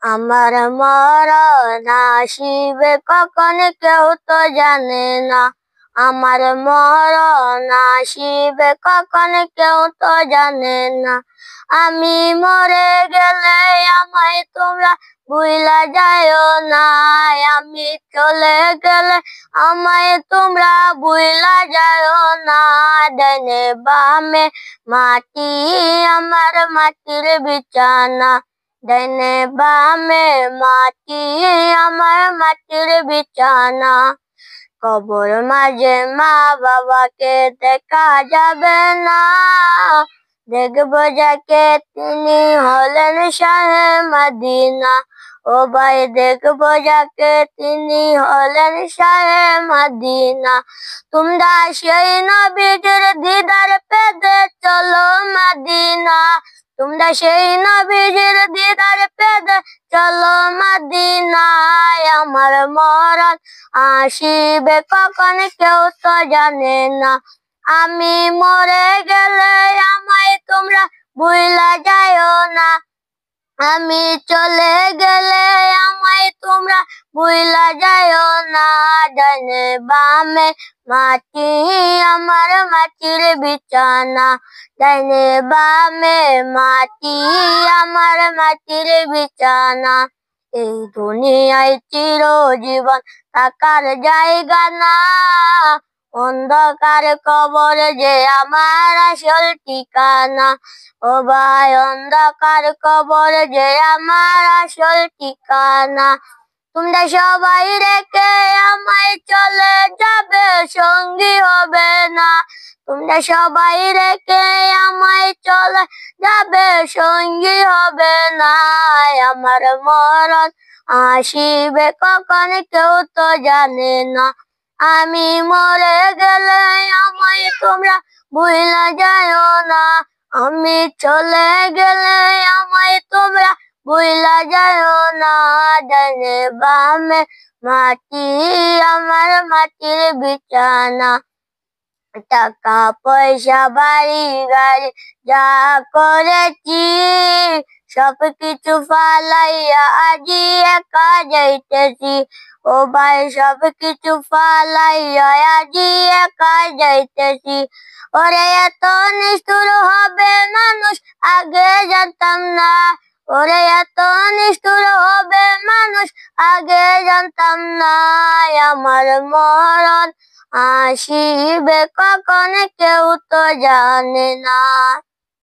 আমার মরণ আসিবে কখন কেউ তো জানে না। আমার মরণ আসিবে কখন কেউ তো জানে না। আমি মরে গেলে আমায় তোমরা ভুইলা যাইও না। আমি চলে গেলে আমায় তোমরা ভুইলা যাইও না। ডাইনে বামে মাটি আমার মাটির বিছানা। ডাইনে বামে মাটি আমার মাটির বিছানা। কবর মাঝে মা বাবাকে দেখা যাবে না। দেখবো যাকে তিনি হলেন শাহে মদিনা। ও ভাই দেখবো যাকে তিনি হলেন শাহে মদিনা। তোমরা সেই নবীজির দিদার পেতে চলো মদিনা। তোমরা সেই নবীজির দিদার পেতে চলো মদিনায়। আমার মরণ আসিবে কখন কেউ তো জানে না। আমি মরে গেলে আমায় তোমরা ভুইলা যাইও না। আমি চলে গেলে আমায় তোমরা ভুইলা যাইও না। ডাইনে বামে মাটি আমার মাটির বিছানা। ডাইনে বামে মাটি আমার মাটির বিছানা। এই দুনিয়ায় চিরজীবন থাকার জায়গা না। অন্ধকার কবর যে আমার আসল ঠিকানা। ও ভাই অন্ধকার কবর যে আমার আসল ঠিকানা। তোমরা সবাই রেখে আমায় চলে যাবে সঙ্গী হবে না। তোমরা সবাই রেখে আমায় চলে যাবে সঙ্গী হবে না। আমার মরণ আসিবে কখন কেউ তো জানে না। আমি মরে গেলে আমায় তোমরা ভুইলা যাইও না। আমি চলে গেলে আমায় তোমরা ভুইলা যাইও না। ডাইনে বামে মাটি আমার মাটির বিছানা। টাকা পয়সা বাড়ি গাড়ি যা করেছি সবকিছু ফালাইয়া আজি একা যাইতেছি। ও ভাই সবকিছু ফালাইয়া আজি একা যাইতেছি। ওরে এত নিষ্ঠুর হবে মানুষ আগে জানতাম না। ওরে এত নিষ্ঠুর হবে মানুষ আগে জানতাম না। আমার মরণ আসিবে কখন কেউ তো জানে না।